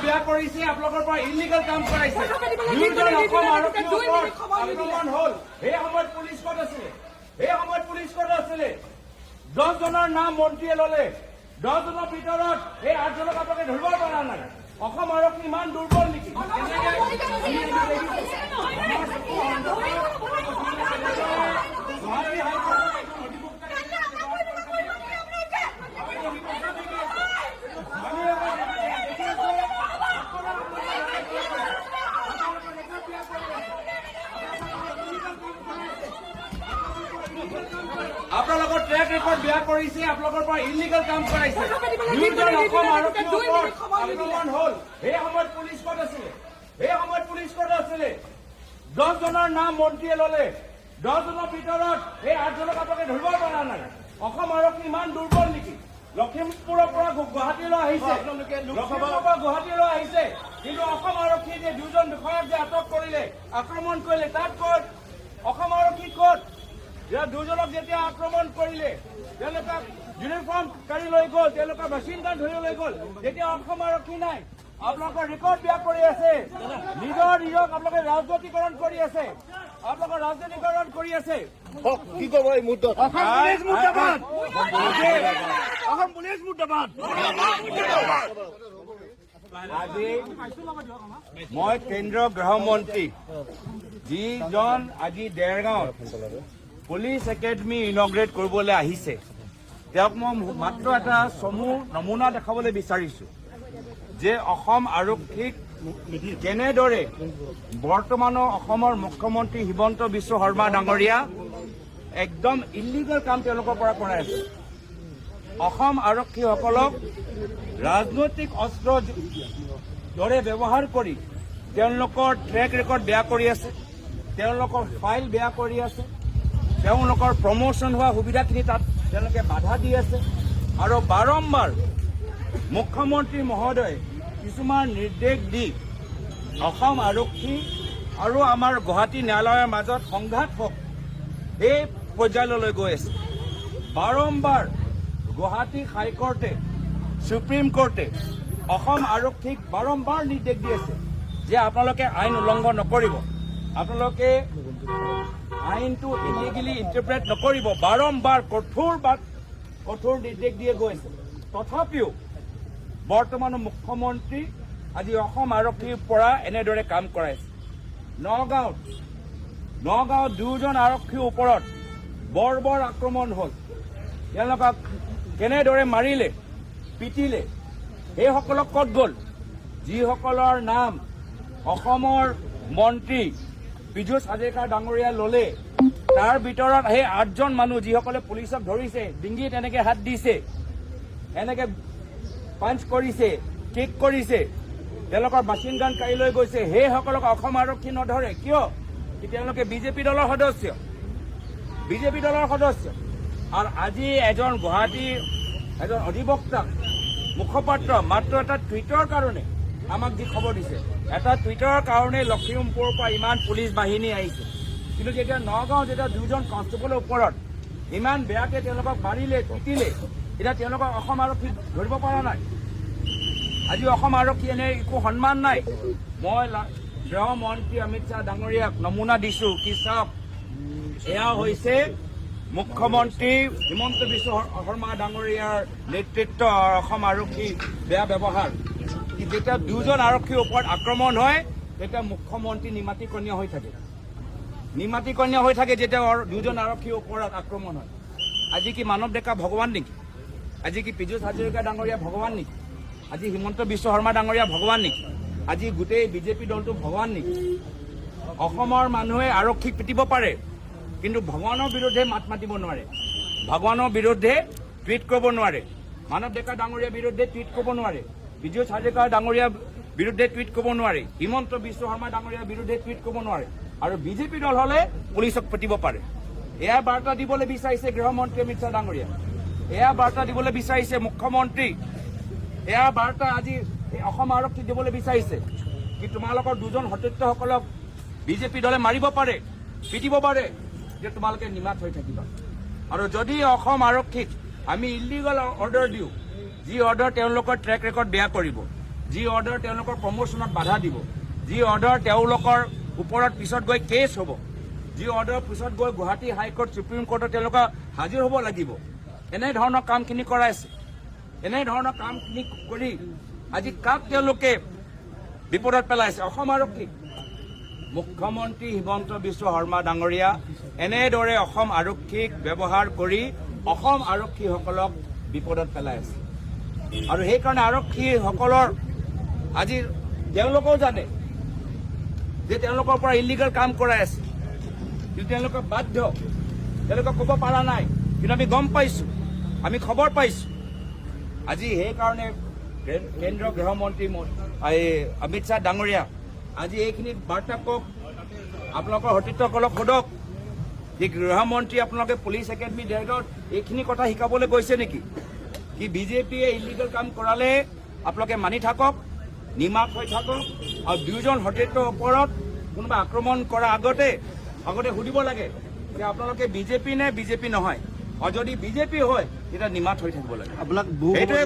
বেয়া কৰিছে, আপোনালোকৰ পৰা ইলিগেল কাম কৰাইছে। দুজন অসম আৰক্ষীৰ ওপৰত আক্ৰমণ হ'ল। সেই সময়ত পুলিচ ক'ত আছিলে? সেই সময়ত পুলিচ ক'ত আছিলে? 10 জনৰ নাম মন্ত্ৰীয়ে ল'লে। 10 জনৰ ভিতৰত এই 8 জনক আপোনালোকে ধৰিব পৰা নাই। অসম আৰক্ষী ইমান দুৰ্বল নেকি? আপোনালোকৰ ট্ৰেক ৰেকৰ্ড বেয়া কৰিছে, আপোনালোকৰ পৰা ইলিগেল কাম কৰাইছে। দুজন অসম আৰক্ষীৰ ওপৰত আক্ৰমণ হ'ল। সেই সময়ত পুলিচ ক'ত আছিলে? সেই সময়ত পুলিচ ক'ত আছিলে? 10 জনৰ নাম মন্ত্ৰীয়ে ল'লে। 10 জনৰ ভিতৰত এই 8 জনক আপোনালোকে ধৰিব পৰা নাই। অসম আৰক্ষী ইমান দুৰ্বল নেকি? লখিমপুৰৰ পৰা গুৱাহাটীলৈ আহিছে, লখিমপুৰৰ পৰা গুৱাহাটীলৈ আহিছে, কিন্তু অসম আৰক্ষীয়ে যে 2জন বিষয়াক যে আটক কৰিলে, আক্ৰমণ কৰিলে, তাত ক'ত? অসম আৰক্ষী ক'ত? 2 জনক যেতিয়া আক্ৰমণ কৰিলে, তেওঁলোকক ইউনিফৰ্ম কাঢ়ি লৈ গ'ল, তেওঁলোকৰ মেচিন গান ধৰি লৈ গ'ল, তেতিয়া অসম আৰক্ষী নাই। আপোনালোকৰ ৰেকৰ্ড বেয়া কৰি আছে, নিজক আপোনালোকে ৰাজনীতিকৰণ কৰি আছে, আপোনালোকৰ ৰাজনীতিকৰণ কৰি আছে। কি ক'ব এই মুহূৰ্তত? অসম পুলিচ মুৰ্দাবাদ। আজি মই কেন্দ্ৰীয় গৃহমন্ত্ৰী যিজন আজি দেৰগাঁৱত পুলিচ একাডেমী ইনগ্ৰেট কৰিবলৈ আহিছে, তেওঁক মই মাত্ৰ এটা চমু নমুনা দেখাবলৈ বিচাৰিছো যে অসম আৰক্ষীক কেনেদৰে বৰ্তমানৰ অসমৰ মুখ্যমন্ত্ৰী হিমন্ত বিশ্ব শৰ্মা ডাঙৰীয়া একদম ইলিগেল কাম তেওঁলোকৰ পৰা কৰাই আছে। অসম আৰক্ষীসকলক ৰাজনৈতিক অস্ত্ৰ দৰে ব্যৱহাৰ কৰি তেওঁলোকৰ ট্ৰেক ৰেকৰ্ড বেয়া কৰি আছে, তেওঁলোকৰ ফাইল বেয়া কৰি আছে, তেওঁলোকৰ প্ৰমোশ্যন হোৱা সুবিধাখিনি তাত তেওঁলোকে বাধা দি আছে, আৰু বাৰম্বাৰ মুখ্যমন্ত্ৰী মহোদয়ে কিছুমান নিৰ্দেশ দি অসম আৰক্ষী আৰু আমাৰ গুৱাহাটী ন্যায়ালয়ৰ মাজত সংঘাত হওক এই পৰ্যায়লৈ গৈ আছে। বাৰম্বাৰ গুৱাহাটী হাইকোৰ্টে, সুপ্ৰিম কোৰ্টে অসম আৰক্ষীক বাৰম্বাৰ নিৰ্দেশ দি আছে যে আপোনালোকে আইন উলংঘন নকৰিব, আপোনালোকে আইনটো ইলিগেলি ইণ্টাৰপ্ৰেট নকৰিব, বাৰম্বাৰ কঠোৰ নিৰ্দেশ দিয়ে গৈ আছে। তথাপিও বৰ্তমানৰ মুখ্যমন্ত্ৰী আজি অসম আৰক্ষীৰ পৰা এনেদৰে কাম কৰাইছে। নগাঁৱত 2জন আৰক্ষীৰ ওপৰত বৰ আক্ৰমণ হ'ল, তেওঁলোকক কেনেদৰে মাৰিলে, পিটিলে, সেইসকলক ক'ত গ'ল? যিসকলৰ নাম অসমৰ মন্ত্ৰী পীযুষ হাজৰিকা ডাঙৰীয়া ল'লে, তাৰ ভিতৰত সেই 8জন মানুহ যিসকলে পুলিচক ধৰিছে, ডিঙিত এনেকে হাত দিছে, এনেকে পাঞ্চ কৰিছে, কিক কৰিছে, তেওঁলোকৰ মেচিন গান কাঢ়ি লৈ গৈছে, সেইসকলক অসম আৰক্ষী নধৰে কিয়? তেওঁলোকে বিজেপি দলৰ সদস্য। আৰু আজি এজন গুৱাহাটীৰ এজন অধিবক্তা মুখপাত্ৰ মাত্ৰ এটা টুইটৰ কাৰণে আমাক যি খবৰ দিছে, এটা টুইটৰ কাৰণে লখিমপুৰৰ পৰা ইমান পুলিচ বাহিনী আহিছে, কিন্তু যেতিয়া নগাঁও যেতিয়া 2জন কনষ্টেবলৰ ওপৰত ইমান বেয়াকে তেওঁলোকক মাৰিলে, পিটিলে, এতিয়া তেওঁলোকক অসম আৰক্ষী ধৰিব পৰা নাই। আজি অসম আৰক্ষী এনে একো সন্মান নাই। মই গৃহমন্ত্ৰী অমিত শ্বাহ ডাঙৰীয়াক নমুনা দিছো কি চাওক, এয়া হৈছে মুখ্যমন্ত্ৰী হিমন্ত বিশ্ব শৰ্মা ডাঙৰীয়াৰ নেতৃত্ব অসম আৰক্ষী বেয়া ব্যৱহাৰ। যেতিয়া 2জন আৰক্ষীৰ ওপৰত আক্ৰমণ হয়, তেতিয়া মুখ্যমন্ত্ৰী নিমাতিকনীয়া হৈ থাকে যেতিয়া 2জন আৰক্ষীৰ ওপৰত আক্ৰমণ হয়। আজি কি মানৱ ডেকা ভগৱান নেকি? আজি কি পীযুষ হাজৰিকা ডাঙৰীয়া ভগৱান নেকি? আজি হিমন্ত বিশ্ব শৰ্মা ডাঙৰীয়া ভগৱান নেকি? আজি গোটেই বিজেপি দলটো ভগৱান নেকি? অসমৰ মানুহে আৰক্ষীক পিটিব পাৰে, কিন্তু ভগৱানৰ বিৰুদ্ধে মাত মাতিব নোৱাৰে, ভগৱানৰ বিৰুদ্ধে টুইট কৰিব নোৱাৰে, মানৱ ডেকা ডাঙৰীয়াৰ বিৰুদ্ধে টুইট কৰিব নোৱাৰে, পীযুষ হাজৰিকা ডাঙৰীয়াৰ বিৰুদ্ধে টুইট কৰিব নোৱাৰে, হিমন্ত বিশ্ব শৰ্মা ডাঙৰীয়াৰ বিৰুদ্ধে টুইট কৰিব নোৱাৰে, আৰু বিজেপি দল হলে পুলিচক পিটিব পাৰে। এয়া বাৰ্তা দিবলৈ বিচাৰিছে গৃহমন্ত্ৰী অমিত শ্বাহ ডাঙৰীয়া, এয়া বাৰ্তা দিবলৈ বিচাৰিছে মুখ্যমন্ত্ৰী, এয়া বাৰ্তা আজি অসম আৰক্ষী দিবলৈ বিচাৰিছে কি তোমালোকৰ 2জন সতীৰ্থসকলক বিজেপি দলে মাৰিব পাৰে, পিটিব পাৰে, যে তোমালোকে নিমাত হৈ থাকিবা। আৰু যদি অসম আৰক্ষীক আমি ইলিগেল অৰ্ডাৰ দিওঁ, যি অৰ্ডাৰ তেওঁলোকৰ ট্ৰেক ৰেকৰ্ড বেয়া কৰিব, যি অৰ্ডাৰ তেওঁলোকৰ প্ৰমোশ্যনত বাধা দিব, যি অৰ্ডাৰ তেওঁলোকৰ ওপৰত পিছত গৈ কেছ হ'ব, যি অৰ্ডাৰ পিছত গৈ গুৱাহাটী হাইকোৰ্ট ছুপ্ৰিম কোৰ্টত তেওঁলোকে হাজিৰ হ'ব লাগিব, এনেধৰণৰ কামখিনি কৰাইছে। এনেধৰণৰ কামখিনি কৰি আজি কাক তেওঁলোকে বিপদত পেলাইছে? অসম আৰক্ষীক। মুখ্যমন্ত্ৰী হিমন্ত বিশ্ব শৰ্মা ডাঙৰীয়া এনেদৰে অসম আৰক্ষীক ব্যৱহাৰ কৰি অসম আৰক্ষীসকলক বিপদত পেলাই আছে। আৰু সেইকাৰণে আৰক্ষীসকলৰ আজি তেওঁলোকেও জানে যে তেওঁলোকৰ পৰা ইলিগেল কাম কৰাই আছে, কিন্তু তেওঁলোকে বাধ্য, তেওঁলোকে ক'ব পৰা নাই, কিন্তু আমি গম পাইছোঁ, আমি খবৰ পাইছোঁ। আজি সেইকাৰণে কেন্দ্ৰীয় গৃহমন্ত্ৰী অমিত শ্বাহ ডাঙৰীয়া আজি এইখিনি বাৰ্তা কওক, আপোনালোকৰ সতীৰ্থসকলক সোধক যে গৃহমন্ত্ৰী আপোনালোকে পুলিচ একাডেমী দেৰগাঁৱত এইখিনি কথা শিকাবলৈ গৈছে নেকি? কি বিজেপিয়ে ইলিগেল কাম কৰালে আপোনালোকে মানি থাকক, নিমাত হৈ থাকক, আৰু দুয়োজন সতীৰ্থৰ ওপৰত কোনোবা আক্ৰমণ কৰাৰ আগতে সুধিব লাগে যে আপোনালোকে বিজেপি নে বিজেপি নহয়, আৰু যদি বিজেপি হয় তেতিয়া নিমাত হৈ থাকিব লাগে। আপোনাক সেইটোৱে